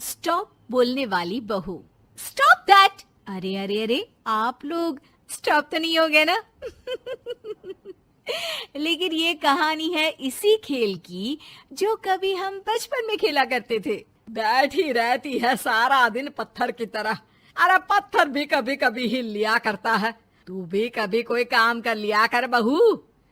Stop बोलने वाली बहू। Stop that. अरे अरे अरे, आप लोग स्टॉप तो नहीं हो गए ना? लेकिन ये कहानी है इसी खेल की जो कभी हम बचपन में खेला करते थे। बैठी रहती है सारा दिन पत्थर की तरह। अरे पत्थर भी कभी कभी हिल लिया करता है। तू भी कभी कोई काम कर लिया कर बहू।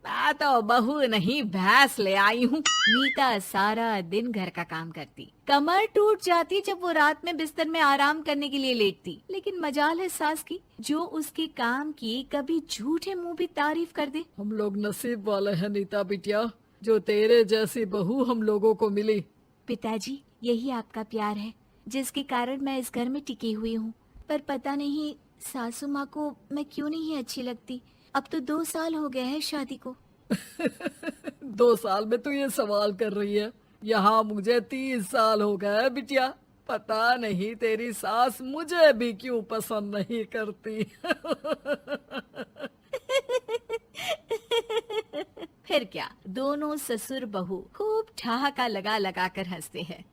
मैं तो बहू नहीं भैंस ले आई हूँ। नीता सारा दिन घर का काम करती, कमर टूट जाती जब वो रात में बिस्तर में आराम करने के लिए लेटती। लेकिन मजाल है सास की, जो उसके काम की कभी झूठे मुंह भी तारीफ कर दे। हम लोग नसीब वाले हैं नीता बिटिया, जो तेरे जैसी बहू हम लोगों को मिली। पिताजी, यही आपका प्यार है जिसके कारण मैं इस घर में टिकी हुई हूँ। पर पता नहीं सासू माँ को मैं क्यों नहीं अच्छी लगती। अब तो 2 साल हो गए हैं शादी को। 2 साल में तू ये सवाल कर रही है? यहाँ मुझे 30 साल हो गए बिटिया। पता नहीं तेरी सास मुझे भी क्यों पसंद नहीं करती। फिर क्या, दोनों ससुर बहू खूब ठहाका लगा लगा कर हंसते हैं।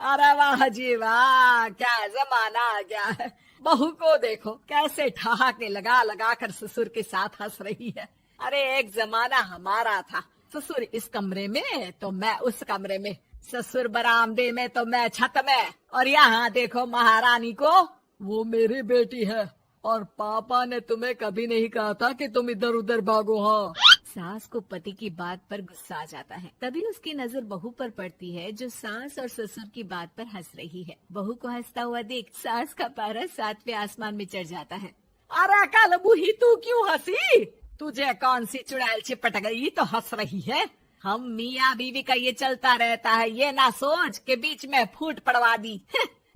अरे वाह जी वाह, क्या जमाना आ गया है। बहू को देखो कैसे ठहाके लगा लगा कर ससुर के साथ हंस रही है। अरे एक जमाना हमारा था, ससुर इस कमरे में तो मैं उस कमरे में, ससुर बरामदे में तो मैं छत में। और यहाँ देखो महारानी को, वो मेरी बेटी है और पापा ने तुम्हें कभी नहीं कहा था कि तुम इधर उधर भागो। हाँ, सास को पति की बात पर गुस्सा आ जाता है। तभी उसकी नजर बहू पर पड़ती है जो सास और ससुर की बात पर हंस रही है। बहू को हंसता हुआ देख सास का पारा 7वें आसमान में चढ़ जाता है। अरे कल बूही तू क्यों हंसी? तुझे कौन सी चुड़ैल चिपट गई तो हंस रही है? हम मियाँ बीवी का ये चलता रहता है, ये ना सोच के बीच में फूट पड़वा दी।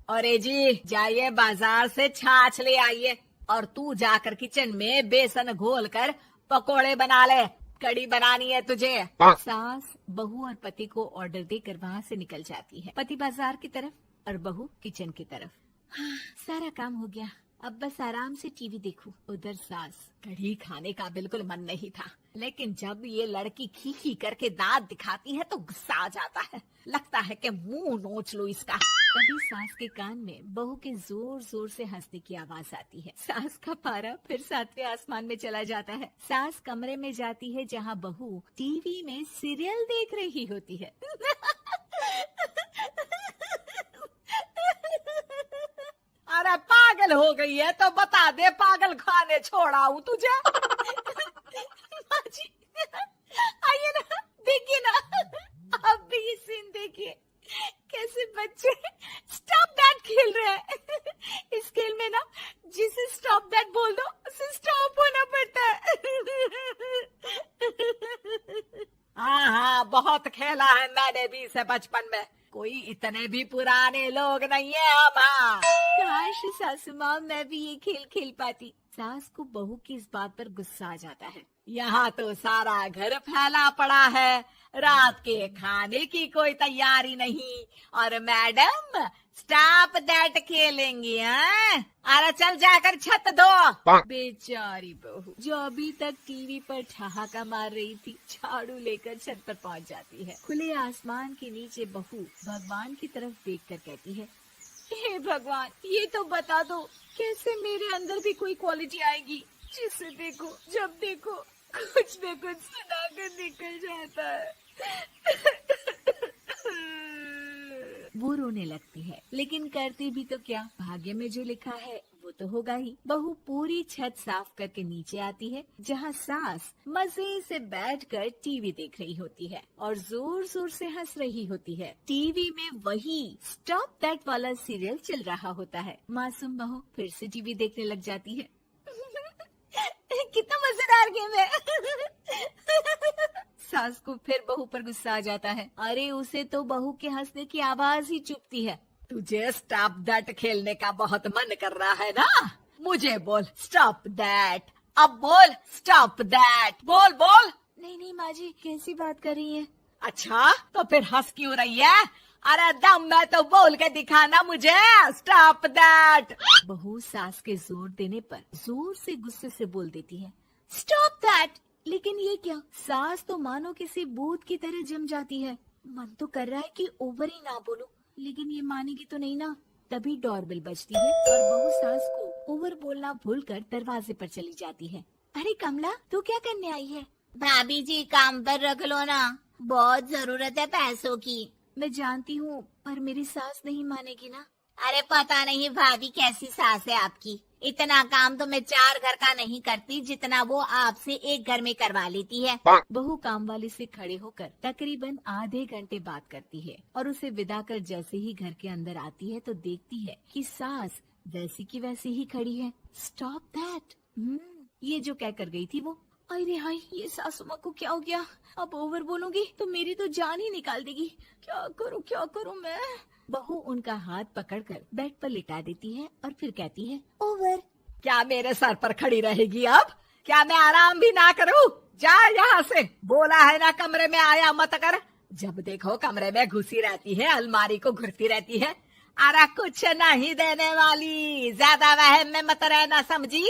अरे जी जाइए बाजार से छाछ ले आइए और तू जाकर किचन में बेसन घोल कर पकोड़े बना ले, कड़ी बनानी है तुझे। सास बहू और पति को ऑर्डर देकर वहाँ से निकल जाती है। पति बाजार की तरफ और बहू किचन की तरफ। हाँ, सारा काम हो गया, अब बस आराम से टीवी देखूं। उधर सास, कढ़ी खाने का बिल्कुल मन नहीं था, लेकिन जब ये लड़की खी खी करके दांत दिखाती है तो गुस्सा आ जाता है। लगता है कि मुंह नोच लूं इसका। तभी सास के कान में बहू के जोर जोर से हंसने की आवाज आती है। सास का पारा फिर 7वें आसमान में चला जाता है। सास कमरे में जाती है जहाँ बहू टीवी में सीरियल देख रही होती है। अरे पागल हो गई है तो बता दे, पागल खाने छोड़ाऊं तुझे? माँ जी, आइए ना, देखिए ना, आप भी ये सीन देखिए, कैसे बच्चे स्टॉप दैट खेल रहे हैं। इस खेल में ना जिसे स्टॉप दैट बोल दो उसे स्टॉप होना पड़ता है। हाँ हाँ, बहुत खेला है मैंने भी इसे बचपन में। कोई इतने भी पुराने लोग नहीं है हम। हाँ, काश सासू माँ मैं भी ये खेल खेल पाती। सास को बहू की इस बात पर गुस्सा आ जाता है। यहाँ तो सारा घर फैला पड़ा है, रात के खाने की कोई तैयारी नहीं, और मैडम स्टॉप दैट खेलेंगी। हैं? अरे चल जाकर छत धो। बेचारी बहू जो अभी तक टीवी पर ठहाका मार रही थी, झाड़ू लेकर छत पर पहुंच जाती है। खुले आसमान के नीचे बहू भगवान की तरफ देखकर कहती है, हे भगवान, ये तो बता दो कैसे मेरे अंदर भी कोई क्वालिटी आएगी जिसे देखो जब देखो कुछ न कुछ सुनाकर निकल जाता है। वो रोने लगती है, लेकिन करती भी तो क्या, भाग्य में जो लिखा है वो तो होगा ही। बहू पूरी छत साफ करके नीचे आती है जहाँ सास मजे से बैठकर टीवी देख रही होती है और जोर जोर से हंस रही होती है। टीवी में वही स्टॉप दैट वाला सीरियल चल रहा होता है। मासूम बहू फिर से टीवी देखने लग जाती है। कितना मजेदार गेम है। सास को फिर बहू पर गुस्सा आ जाता है। अरे उसे तो बहू के हंसने की आवाज ही चुभती है। तुझे स्टॉप दैट खेलने का बहुत मन कर रहा है ना? मुझे बोल स्टॉप दैट, अब बोल स्टॉप दैट, बोल बोल। नहीं नहीं माँ जी, कैसी बात कर रही है? अच्छा तो फिर हंस क्यों रही है? अरे दम में तो बोल के दिखाना मुझे स्टॉप दैट। बहू सास के जोर देने पर जोर से गुस्से से बोल देती है, स्टॉप दैट। लेकिन ये क्या, सास तो मानो किसी भूत की तरह जम जाती है। मन तो कर रहा है कि ओवर ही ना बोलूं, लेकिन ये मानेगी तो नहीं ना। तभी डोरबेल बजती है और बहू सास को ओवर बोलना भूलकर दरवाजे पर चली जाती है। अरे कमला, तू क्या करने आई है? भाभी जी काम पर रख लो ना, बहुत जरूरत है पैसों की। मैं जानती हूँ, पर मेरी सास नहीं मानेगी ना। अरे पता नहीं भाभी कैसी सास है आपकी, इतना काम तो मैं 4 घर का नहीं करती जितना वो आपसे एक घर में करवा लेती है। बहू काम वाली से खड़े होकर तकरीबन आधे घंटे बात करती है और उसे विदा कर जैसे ही घर के अंदर आती है तो देखती है कि सास वैसी की वैसी ही खड़ी है। Stop that. ये जो कह कर गई थी वो। अरे हाय, ये सासू माँ को क्या हो गया? अब ओवर बोलूंगी तो मेरी तो जान ही निकाल देगी। क्या करूँ मैं? बहू उनका हाथ पकड़कर बेड पर लिटा देती है और फिर कहती है, ओवर। क्या मेरे सर पर खड़ी रहेगी अब? क्या मैं आराम भी ना करूं? जा यहाँ से, बोला है ना कमरे में आया मत कर। जब देखो कमरे में घुसी रहती है, अलमारी को घुरती रहती है। अरे कुछ नहीं देने वाली, ज्यादा वहम में मत रहना, समझी?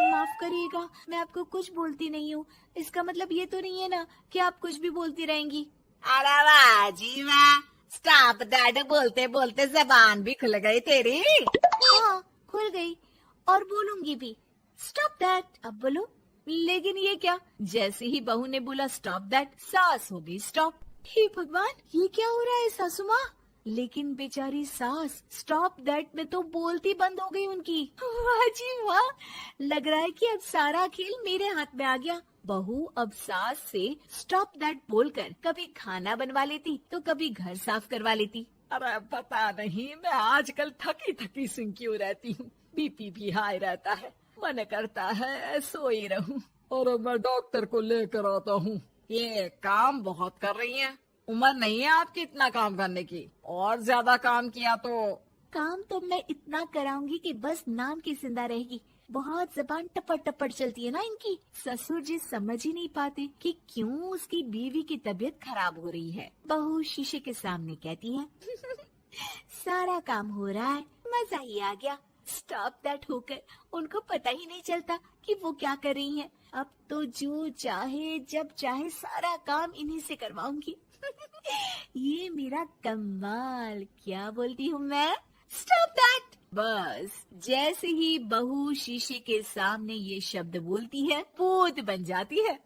माफ करिएगा, मैं आपको कुछ बोलती नहीं हूँ। इसका मतलब ये तो नहीं है ना कि आप कुछ भी बोलती रहेंगी। अरे वाह जी वाह, स्टॉप दैट बोलते बोलते जबान भी खुल गई तेरी। हाँ, खुल गई और बोलूंगी भी। Stop that. अब बोलो। लेकिन ये क्या? जैसे ही बहू ने बोला स्टॉप दैट, सास हो गई स्टॉप। हे भगवान, ये क्या हो रहा है सासू माँ? लेकिन बेचारी सास स्टॉप दैट में तो बोलती बंद हो गई उनकी। वाह जी वाह, लग रहा है कि अब सारा खेल मेरे हाथ में आ गया। बहू अब सास से स्टॉप दैट बोलकर कभी खाना बनवा लेती तो कभी घर साफ करवा लेती। अरे पता नहीं, मैं आजकल थकी थकी सी क्यों रहती हूँ। बीपी भी हाई रहता है, मन करता है सोई रहूं। और मैं डॉक्टर को लेकर आता हूँ। ये काम बहुत कर रही हैं, उम्र नहीं है आपकी इतना काम करने की। और ज्यादा काम किया तो काम तो मैं इतना कराऊंगी कि बस नाम की जिंदा रहेगी। बहुत जबान टपट टपट चलती है ना इनकी। ससुर जी समझ ही नहीं पाते कि क्यों उसकी बीवी की तबीयत खराब हो रही है। बहू शीशे के सामने कहती है, सारा काम हो रहा है, मजा ही आ गया। स्टॉप दैट होकर उनको पता ही नहीं चलता कि वो क्या कर रही हैं। अब तो जो चाहे जब चाहे सारा काम इन्हीं से करवाऊंगी। ये मेरा कमाल। क्या बोलती हूँ मैं? Stop that. बस जैसे ही बहू शीशे के सामने ये शब्द बोलती है, भूत बन जाती है।